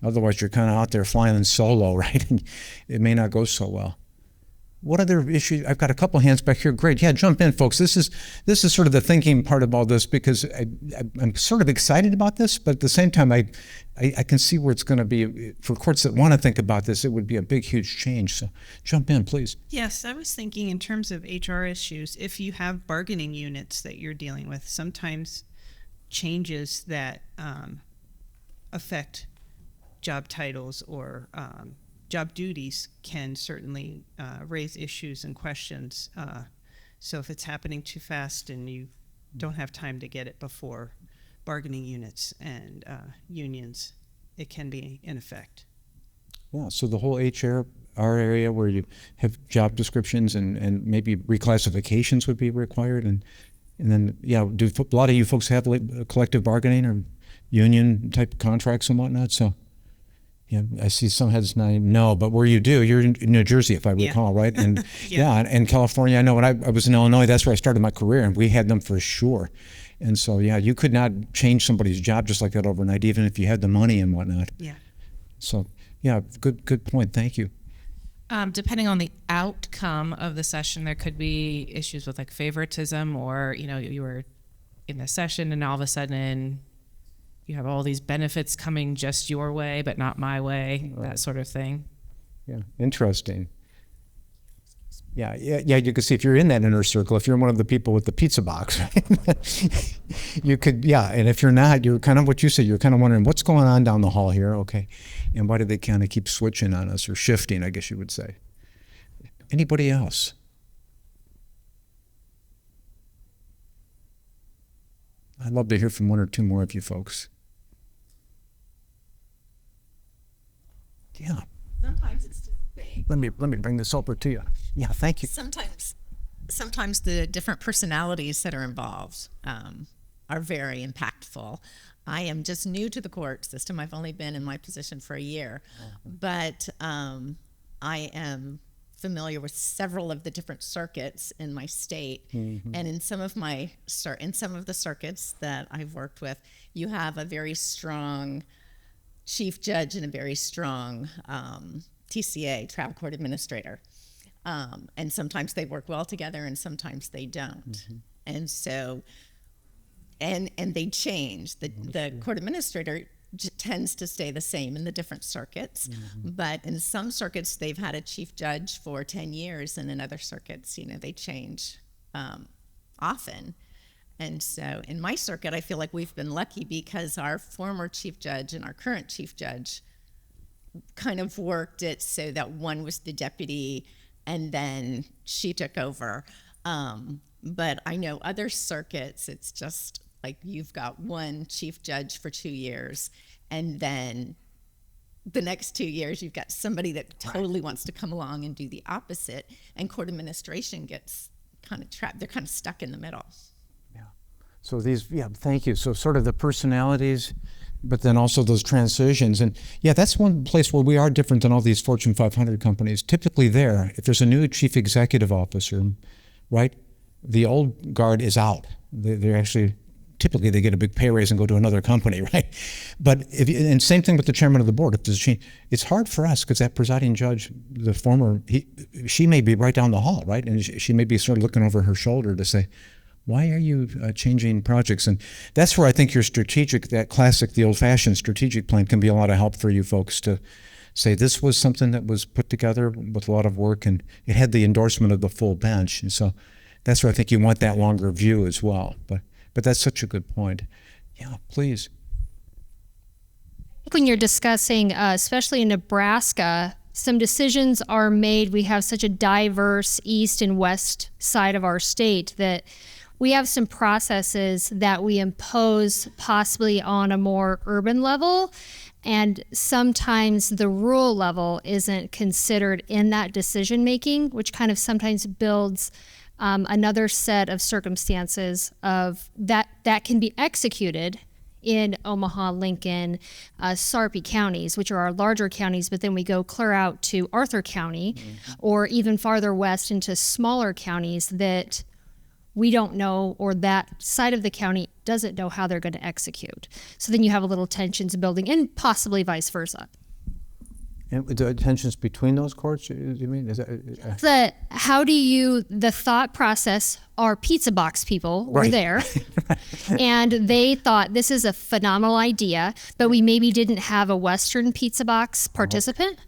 Speaker 1: Otherwise, you're kind of out there flying solo, right? And it may not go so well. What other issues? I've got a couple hands back here. Great. Yeah, jump in, folks. This is sort of the thinking part of all this, because I'm sort of excited about this, but at the same time, I can see where it's going to be for courts that want to think about this. It would be a big, huge change. So jump in, please.
Speaker 10: Yes, I was thinking in terms of HR issues, if you have bargaining units that you're dealing with, sometimes changes that affect job titles or job duties can certainly raise issues and questions. So if it's happening too fast and you don't have time to get it before bargaining units and unions, it can be in effect.
Speaker 1: Yeah, so the whole HR area where you have job descriptions and maybe reclassifications would be required. And then, yeah, do a lot of you folks have collective bargaining or union type contracts and whatnot? So. Yeah, I see some heads nodding no, but where you do, you're in New Jersey, if I recall, right? And and California. I know when I was in Illinois, that's where I started my career, and we had them for sure. And so, yeah, you could not change somebody's job just like that overnight, even if you had the money and whatnot.
Speaker 10: Yeah.
Speaker 1: So, yeah, good point. Thank you.
Speaker 11: Depending on the outcome of the session, there could be issues with like favoritism, or you were in the session and all of a sudden you have all these benefits coming just your way, but not my way, that sort of thing.
Speaker 1: Yeah, interesting. Yeah, you can see if you're in that inner circle, if you're one of the people with the pizza box, right? You could, and if you're not, you're kind of what you said, you're kind of wondering what's going on down the hall here, okay? And why do they kind of keep switching on us, or shifting, I guess you would say. Anybody else? I'd love to hear from one or two more of you folks. Yeah.
Speaker 12: Sometimes it's just vague.
Speaker 1: Let me bring this over to you. Yeah, thank you.
Speaker 12: Sometimes the different personalities that are involved are very impactful. I am just new to the court system. I've only been in my position for a year, but I am familiar with several of the different circuits in my state, and in some of the circuits that I've worked with, you have a very strong chief judge and a very strong TCA, trial court administrator. And sometimes they work well together and sometimes they don't. And so, and they change. The court administrator tends to stay the same in the different circuits, but in some circuits they've had a chief judge for 10 years, and in other circuits, they change often. And so in my circuit, I feel like we've been lucky because our former chief judge and our current chief judge kind of worked it so that one was the deputy and then she took over. But I know other circuits, it's just like you've got one chief judge for 2 years and then the next 2 years, you've got somebody that totally wants to come along and do the opposite, and court administration gets kind of trapped. They're kind of stuck in the middle.
Speaker 1: So thank you. So sort of the personalities, but then also those transitions. And yeah, that's one place where we are different than all these Fortune 500 companies. Typically there, if there's a new chief executive officer, right, the old guard is out. They're actually, typically they get a big pay raise and go to another company, right? But and same thing with the chairman of the board. If there's a change, it's hard for us because that presiding judge, the former, she may be right down the hall, right? And she may be sort of looking over her shoulder to say, why are you changing projects? And that's where I think your strategic, that classic, the old-fashioned strategic plan can be a lot of help for you folks to say this was something that was put together with a lot of work and it had the endorsement of the full bench. And so that's where I think you want that longer view as well. But that's such a good point. Yeah, please.
Speaker 6: When you're discussing, especially in Nebraska, some decisions are made. We have such a diverse east and west side of our state that we have some processes that we impose possibly on a more urban level, and sometimes the rural level isn't considered in that decision making, which kind of sometimes builds another set of circumstances of that can be executed in Omaha, Lincoln, Sarpy counties, which are our larger counties, but then we go clear out to Arthur County or even farther west into smaller counties that we don't know, or that side of the county doesn't know how they're going to execute. So then you have a little tensions building, and possibly vice versa.
Speaker 1: And the tensions between those courts, you mean? Is that,
Speaker 6: The thought process, our pizza box people were
Speaker 1: Right.
Speaker 6: there, and they thought this is a phenomenal idea, but we maybe didn't have a Western pizza box participant.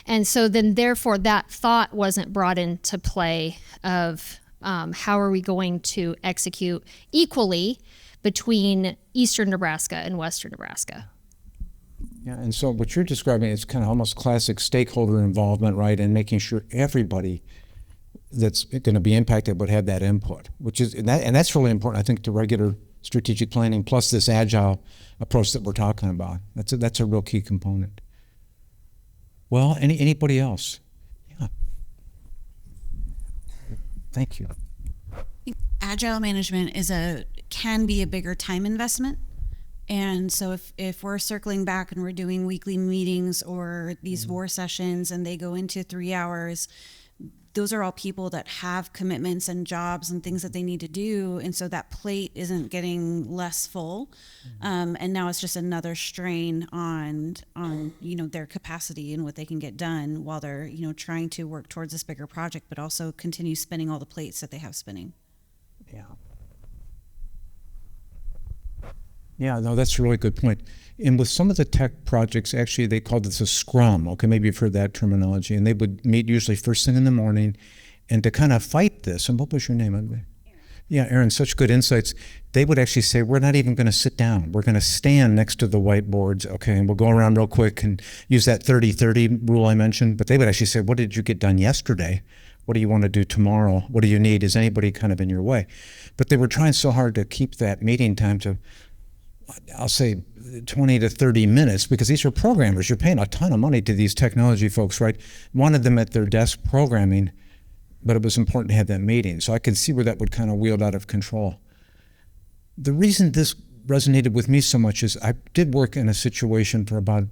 Speaker 6: And so then therefore that thought wasn't brought into play of how are we going to execute equally between eastern Nebraska and western Nebraska.
Speaker 1: Yeah, and so what you're describing is kind of almost classic stakeholder involvement, right? And making sure everybody that's going to be impacted would have that input, and that's really important, I think, to regular strategic planning plus this agile approach that we're talking about. That's a real key component. Well, anybody else? Yeah. Thank you.
Speaker 8: Agile management can be a bigger time investment. And so if we're circling back and we're doing weekly meetings or these war sessions and they go into 3 hours, those are all people that have commitments and jobs and things that they need to do. And so that plate isn't getting less full. And now it's just another strain on their capacity and what they can get done while they're, trying to work towards this bigger project, but also continue spinning all the plates that they have spinning.
Speaker 1: Yeah. Yeah, no, that's a really good point. And with some of the tech projects, actually, they called this a scrum. Okay, maybe you've heard that terminology. And they would meet usually first thing in the morning, and to kind of fight this. And what was your name? Aaron. Yeah, Aaron, such good insights. They would actually say, we're not even going to sit down. We're going to stand next to the whiteboards, okay, and we'll go around real quick and use that 30-30 rule I mentioned. But they would actually say, what did you get done yesterday? What do you want to do tomorrow? What do you need? Is anybody kind of in your way? But they were trying so hard to keep that meeting time to, I'll say, 20 to 30 minutes, because these are programmers. You're paying a ton of money to these technology folks, right? Wanted them at their desk programming, but it was important to have that meeting. So I could see where that would kind of wield out of control. The reason this resonated with me so much is I did work in a situation for about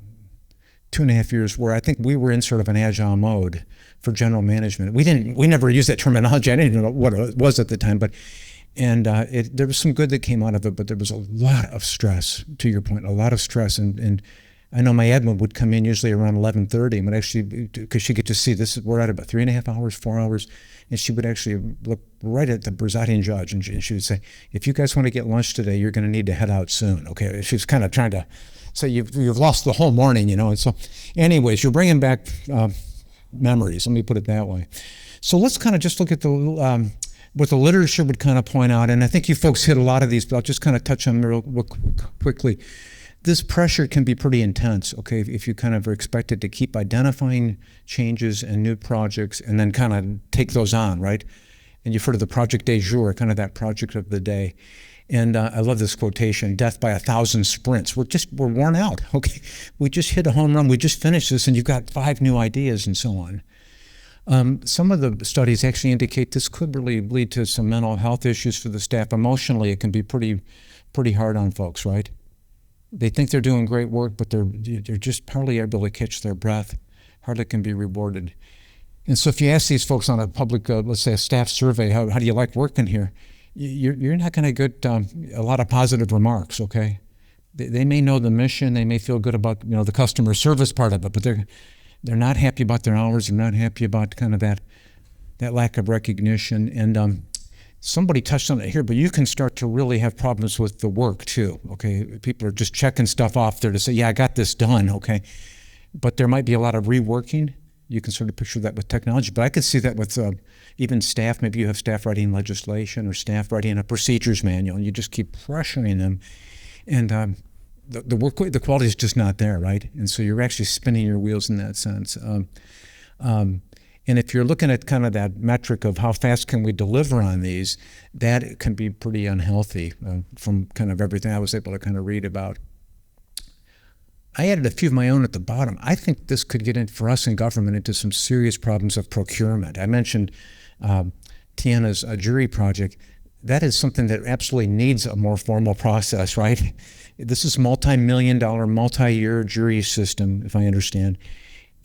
Speaker 1: 2.5 years where I think we were in sort of an agile mode for general management. We never used that terminology. I didn't know what it was at the time, but there was some good that came out of it, but there was a lot of stress, to your point, a lot of stress. And I know my admin would come in usually around 11:30 and would actually, because she get to see this, we're at about 3.5 hours, 4 hours, and she would actually look right at the presiding judge and she would say, if you guys want to get lunch today, you're going to need to head out soon, okay? She was kind of trying to say, you've lost the whole morning, and so anyways, you're bringing back memories, let me put it that way. So let's kind of just look at what the literature would kind of point out, and I think you folks hit a lot of these, but I'll just kind of touch on them real quickly. This pressure can be pretty intense, okay, if you kind of are expected to keep identifying changes and new projects and then kind of take those on, right? And you've heard of the project du jour, kind of that project of the day. And I love this quotation, death by 1,000 sprints. We're worn out, okay? We just hit a home run, we just finished this, and you've got 5 new ideas and so on. Some of the studies actually indicate this could really lead to some mental health issues for the staff. Emotionally, it can be pretty hard on folks, right? They think they're doing great work, but they're just hardly able to catch their breath, hardly can be rewarded. And so if you ask these folks on a public, let's say a staff survey, how do you like working here? You're not going to get a lot of positive remarks, okay? They may know the mission, they may feel good about the customer service part of it, but they're not happy about their hours, they're not happy about kind of that lack of recognition. And somebody touched on it here, but you can start to really have problems with the work too, okay? People are just checking stuff off there to say, yeah, I got this done, okay? But there might be a lot of reworking. You can sort of picture that with technology, but I could see that with even staff. Maybe you have staff writing legislation or staff writing a procedures manual, and you just keep pressuring them, and the work, the quality is just not there, right? And so you're actually spinning your wheels in that sense. And if you're looking at kind of that metric of how fast can we deliver on these, that can be pretty unhealthy from kind of everything I was able to kind of read about. I added a few of my own at the bottom. I think this could get in for us in government into some serious problems of procurement. I mentioned Tiana's jury project. That is something that absolutely needs a more formal process, right? This is multi-million-dollar, multi-year jury system, if I understand.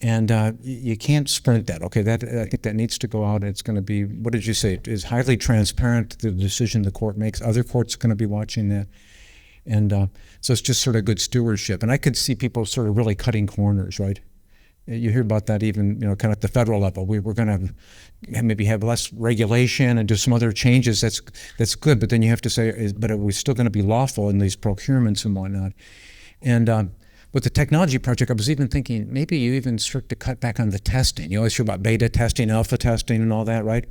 Speaker 1: And you can't sprint that, okay? I think that needs to go out. It's going to be, what did you say? It is highly transparent, the decision the court makes. Other courts are going to be watching that. And so it's just sort of good stewardship. And I could see people sort of really cutting corners, right? You hear about that even, kind of at the federal level. We're going to maybe have less regulation and do some other changes. That's good, but then you have to say, but are we still going to be lawful in these procurements and whatnot? And with the technology project, I was even thinking maybe you even start to cut back on the testing. You always hear about beta testing, alpha testing, and all that, right?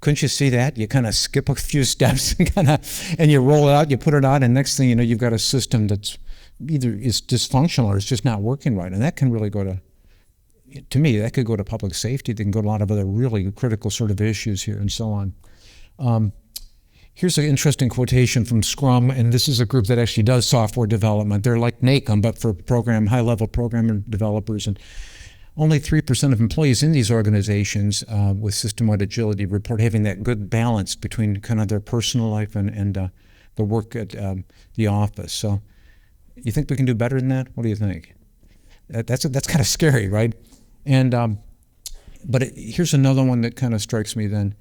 Speaker 1: Couldn't you see that? You kind of skip a few steps and you roll it out, you put it out, and next thing you know, you've got a system that's either is dysfunctional or it's just not working right. And that can really go to me, that could go to public safety. They can go to a lot of other really critical sort of issues here and so on. Here's an interesting quotation from Scrum, and this is a group that actually does software development. They're like NACM, but for high-level programmer developers. And only 3% of employees in these organizations with system-wide agility report having that good balance between kind of their personal life and the work at the office. So you think we can do better than that? What do you think? That's kind of scary, right? And but here's another one that kind of strikes me then.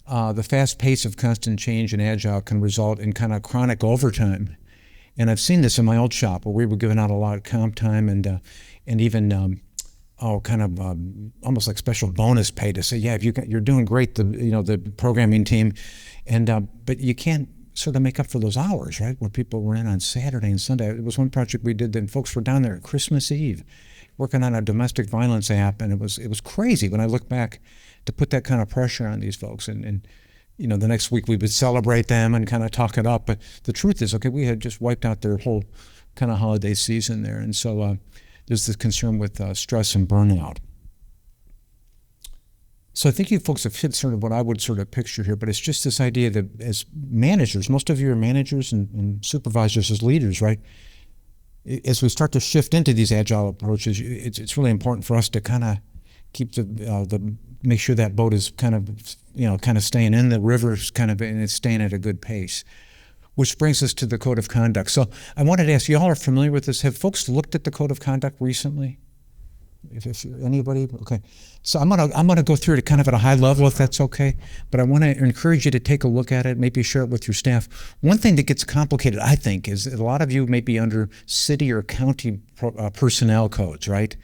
Speaker 1: The fast pace of constant change and agile can result in kind of chronic overtime. And I've seen this in my old shop where we were giving out a lot of comp time and even almost like special bonus pay to say, yeah, you're doing great, the programming team, and but you can't sort of make up for those hours, right? When people were in on Saturday and Sunday. It was one project we did, then folks were down there at Christmas Eve working on a domestic violence app, and it was crazy when I look back to put that kind of pressure on these folks. And the next week we would celebrate them and kind of talk it up. But the truth is, okay, we had just wiped out their whole kind of holiday season there. And so there's this concern with stress and burnout. So I think you folks have hit sort of what I would sort of picture here, but it's just this idea that as managers, most of you are managers and supervisors as leaders, right? As we start to shift into these agile approaches, it's really important for us to kind of keep make sure that boat is kind of staying in the rivers, and it's staying at a good pace. Which brings us to the Code of Conduct. So I wanted to ask, you all are familiar with this. Have folks looked at the Code of Conduct recently? If anybody? Okay. So I'm gonna go through it kind of at a high level, if that's okay. But I want to encourage you to take a look at it, maybe share it with your staff. One thing that gets complicated, I think, is that a lot of you may be under city or county personnel codes, right?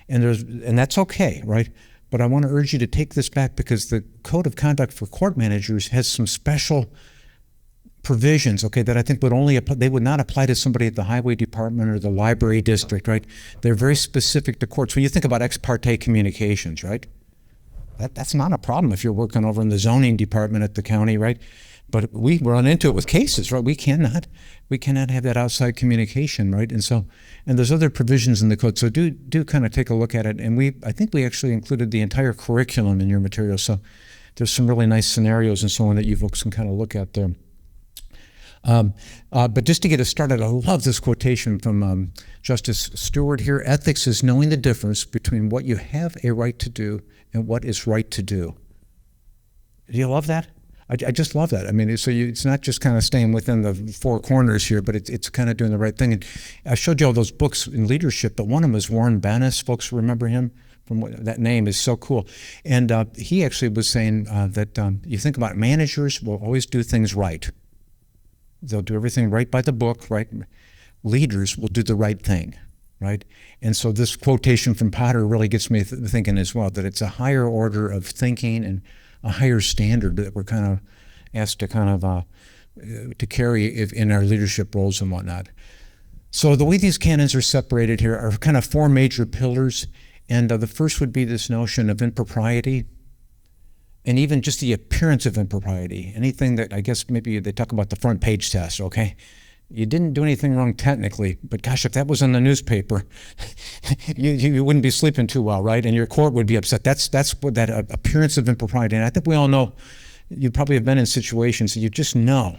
Speaker 1: And that's okay, right? But I want to urge you to take this back because the Code of Conduct for court managers has some special provisions, okay, that I think they would not apply to somebody at the highway department or the library district, right? They're very specific to courts. When you think about ex parte communications, right? That's not a problem if you're working over in the zoning department at the county, right? But we run into it with cases, right? We cannot have that outside communication, right? And there's other provisions in the code. So do kind of take a look at it. And I think we actually included the entire curriculum in your material. So there's some really nice scenarios and so on that you folks can kind of look at there. But just to get us started, I love this quotation from Justice Stewart here. Ethics is knowing the difference between what you have a right to do and what is right to do. Do you love that? I just love that. I mean, it's not just kind of staying within the four corners here, but it's kind of doing the right thing. And I showed you all those books in leadership, but one of them is Warren Bennis. Folks remember him? That name is so cool. And he actually was saying that you think about managers will always do things right. They'll do everything right by the book, right? Leaders will do the right thing, right? And so this quotation from Potter really gets me thinking as well, that it's a higher order of thinking and a higher standard that we're kind of asked to to carry in our leadership roles and whatnot. So the way these canons are separated here are kind of four major pillars. And the first would be this notion of impropriety, and even just the appearance of impropriety. Anything that, I guess maybe they talk about the front page test, okay? You didn't do anything wrong technically, but gosh, if that was in the newspaper, you wouldn't be sleeping too well, right? And your court would be upset. That's what that appearance of impropriety. And I think we all know, you probably have been in situations that you just know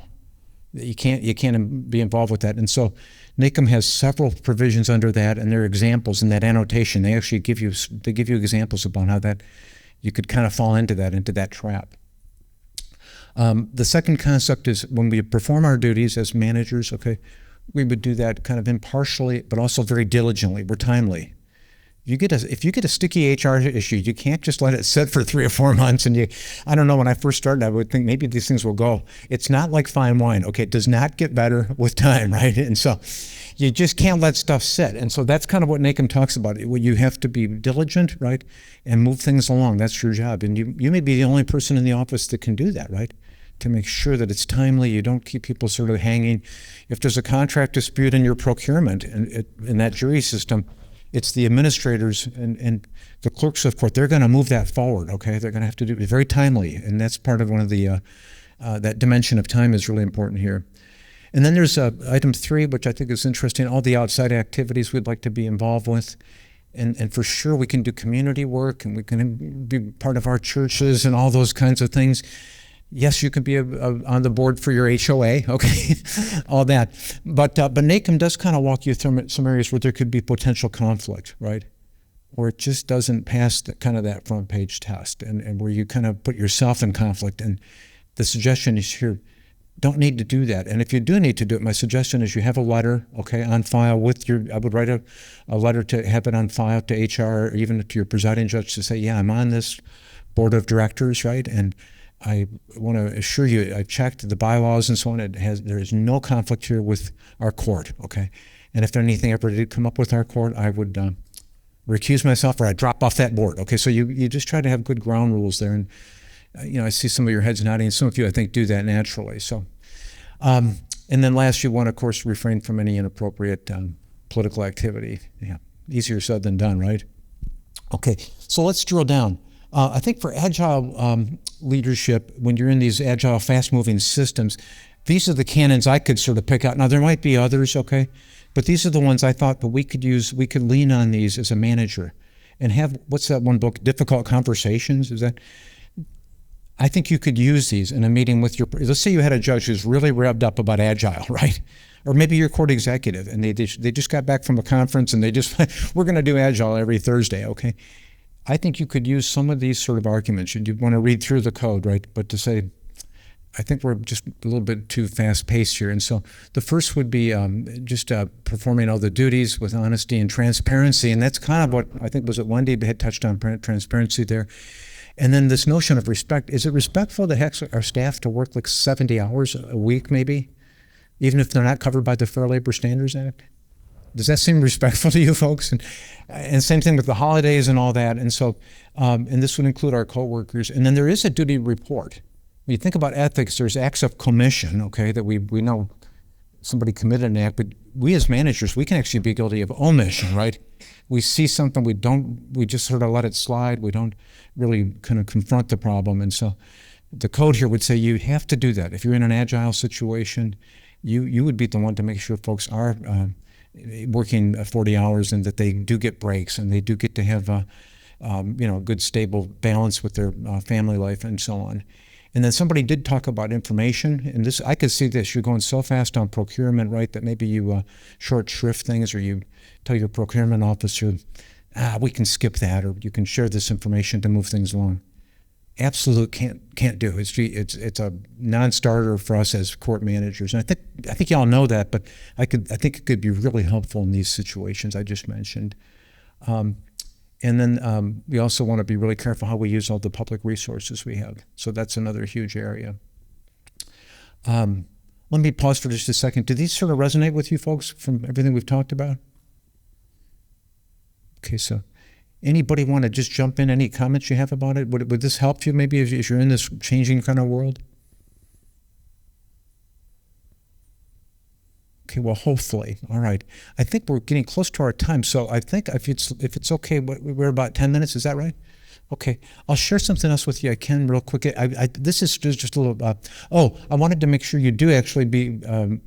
Speaker 1: that you can't be involved with that. And so NACM has several provisions under that, and there are examples in that annotation. They actually give you examples about how that you could kind of fall into that trap. The second concept is when we perform our duties as managers, okay, we would do that kind of impartially, but also very diligently. We're timely. If you get a sticky HR issue, you can't just let it sit for 3 or 4 months. And I don't know, when I first started, I would think maybe these things will go. It's not like fine wine, okay? It does not get better with time, right? And so you just can't let stuff sit. And so that's kind of what NACM talks about. You have to be diligent, right? And move things along. That's your job. And you may be the only person in the office that can do that, right? To make sure that it's timely, you don't keep people sort of hanging. If there's a contract dispute in your procurement and in that jury system, it's the administrators and the clerks of court. They're going to move that forward, okay? They're going to have to do it very timely, and that's part of one of the, that dimension of time is really important here. And then there's item 3, which I think is interesting, all the outside activities we'd like to be involved with. And for sure we can do community work, and we can be part of our churches and all those kinds of things. Yes, you can be on the board for your HOA, okay, all that. But NACM does kind of walk you through some areas where there could be potential conflict, right? Where it just doesn't pass that front page test, and where you kind of put yourself in conflict. And the suggestion is here, don't need to do that. And if you do need to do it, my suggestion is you have a letter, okay, on file with I would write a letter to have it on file to HR or even to your presiding judge to say, yeah, I'm on this board of directors, right? And I want to assure you, I checked the bylaws and so on. There is no conflict here with our court, okay? And if anything ever did come up with our court, I would recuse myself or I'd drop off that board, okay? So you just try to have good ground rules there. And, I see some of your heads nodding. Some of you, I think, do that naturally. So, and then last, you want to, of course, refrain from any inappropriate political activity. Yeah, easier said than done, right? Okay, so let's drill down. I think for agile leadership, when you're in these agile, fast-moving systems, these are the canons I could sort of pick out. Now, there might be others, okay? But these are the ones I thought that we could use. We could lean on these as a manager and have, what's that one book, Difficult Conversations? Is that? I think you could use these in a meeting with let's say you had a judge who's really revved up about agile, right? Or maybe your court executive, and they just got back from a conference and we're going to do agile every Thursday, okay? I think you could use some of these sort of arguments. You'd want to read through the code, right? But to say, I think we're just a little bit too fast-paced here. And so the first would be just performing all the duties with honesty and transparency. And that's kind of what, I think, was it Wendy had touched on transparency there. And then this notion of respect. Is it respectful to ask our staff to work like 70 hours a week, maybe, even if they're not covered by the Fair Labor Standards Act? Does that seem respectful to you folks? And same thing with the holidays and all that. And so, and this would include our coworkers. And then there is a duty report. When you think about ethics, there's acts of commission, okay, that we know somebody committed an act, but we as managers, we can actually be guilty of omission, right? We see something, we just sort of let it slide. We don't really kind of confront the problem. And so the code here would say you have to do that. If you're in an agile situation, you would be the one to make sure folks are working 40 hours and that they do get breaks and they do get to have good stable balance with their family life and so on. And then somebody did talk about information, and this I could see this. You're going so fast on procurement, right, that maybe you short shrift things, or you tell your procurement officer, we can skip that, or you can share this information to move things along. Absolute can't do. It's a non-starter for us as court managers, and I think y'all know that. But I think it could be really helpful in these situations I just mentioned. And then we also want to be really careful how we use all the public resources we have. So that's another huge area. Let me pause for just a second. Do these sort of resonate with you folks from everything we've talked about? Okay, so anybody want to just jump in? Any comments you have about it? Would this help you maybe as you're in this changing kind of world? Okay, well, hopefully. All right. I think we're getting close to our time, so I think if it's okay, we're about 10 minutes. Is that right? Okay. I'll share something else with you. I can real quick. This is just a little. I wanted to make sure you do actually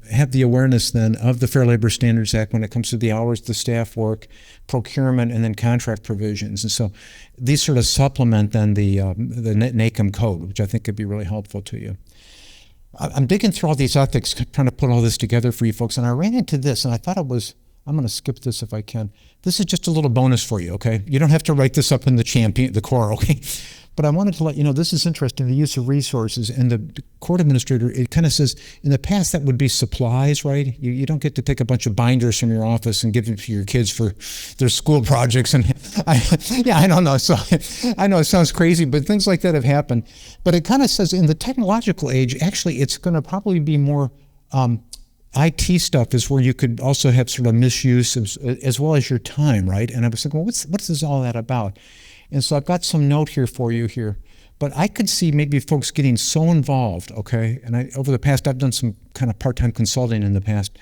Speaker 1: have the awareness then of the Fair Labor Standards Act when it comes to the hours the staff work, procurement, and then contract provisions. And so these sort of supplement then the NACM code, which I think could be really helpful to you. I'm digging through all these ethics, trying to put all this together for you folks, and I ran into this, and I thought I'm going to skip this if I can. This is just a little bonus for you, okay? You don't have to write this up in the core, okay? But I wanted to let you know this is interesting, the use of resources. And the court administrator, it kind of says, in the past that would be supplies, right? You don't get to take a bunch of binders from your office and give them to your kids for their school projects. And I don't know. So I know it sounds crazy, but things like that have happened. But it kind of says in the technological age, actually it's going to probably be more IT stuff is where you could also have sort of misuse as well as your time, right? And I was thinking, well, what is all that about? And so I've got some note here for you here. But I could see maybe folks getting so involved, okay? And over the past, I've done some kind of part-time consulting in the past.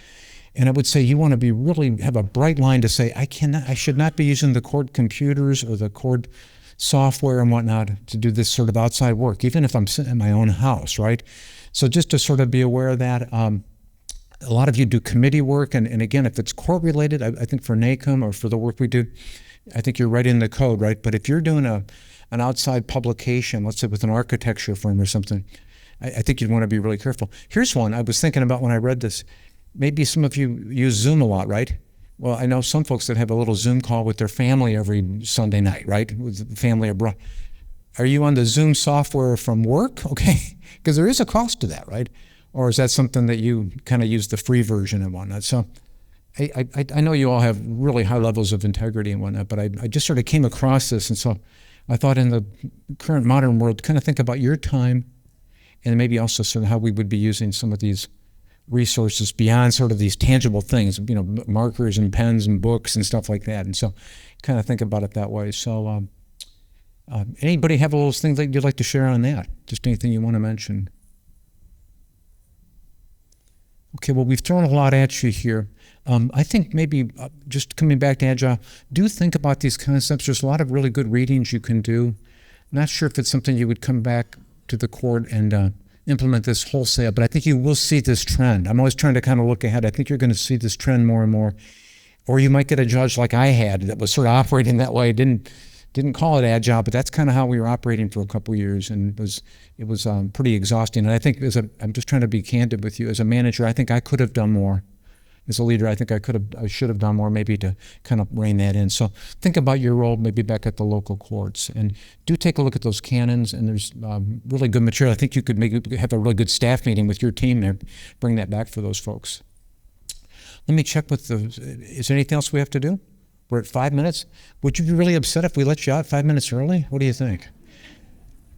Speaker 1: And I would say you want to be really have a bright line to say, I should not be using the court computers or the court software and whatnot to do this sort of outside work, even if I'm sitting in my own house, right? So just to sort of be aware of that. A lot of you do committee work, and again, if it's court-related, I think for NACM or for the work we do, I think you're right in the code, right? But if you're doing an outside publication, let's say with an architecture firm or something, I think you'd want to be really careful. Here's one I was thinking about when I read this. Maybe some of you use Zoom a lot, right? Well, I know some folks that have a little Zoom call with their family every Sunday night, right? With the family abroad. Are you on the Zoom software from work? Okay, because there is a cost to that, right? Or is that something that you kind of use the free version and whatnot? So I know you all have really high levels of integrity and whatnot, but I just sort of came across this, and so I thought in the current modern world, kind of think about your time and maybe also sort of how we would be using some of these resources beyond sort of these tangible things, markers and pens and books and stuff like that. And so kind of think about it that way. So anybody have all those things that you'd like to share on that? Just anything you want to mention? Okay, well, we've thrown a lot at you here. I think maybe just coming back to Agile, do think about these concepts. There's a lot of really good readings you can do. I'm not sure if it's something you would come back to the court and implement this wholesale, but I think you will see this trend. I'm always trying to kind of look ahead. I think you're going to see this trend more and more. Or you might get a judge like I had that was sort of operating that way, didn't call it Agile, but that's kind of how we were operating for a couple of years, and it was pretty exhausting. And I think I'm just trying to be candid with you. As a manager, I think I could have done more. As a leader, I think I should have done more maybe to kind of rein that in. So think about your role maybe back at the local courts, and do take a look at those canons, and there's really good material. I think you could maybe have a really good staff meeting with your team there, bring that back for those folks. Let me check with is there anything else we have to do? We're at 5 minutes. Would you be really upset if we let you out 5 minutes early? What do you think?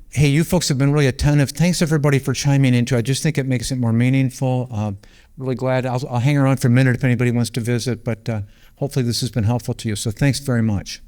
Speaker 1: Hey, you folks have been really attentive. Thanks everybody for chiming in too. I just think it makes it more meaningful. Really glad. I'll hang around for a minute if anybody wants to visit, but hopefully this has been helpful to you. So thanks very much.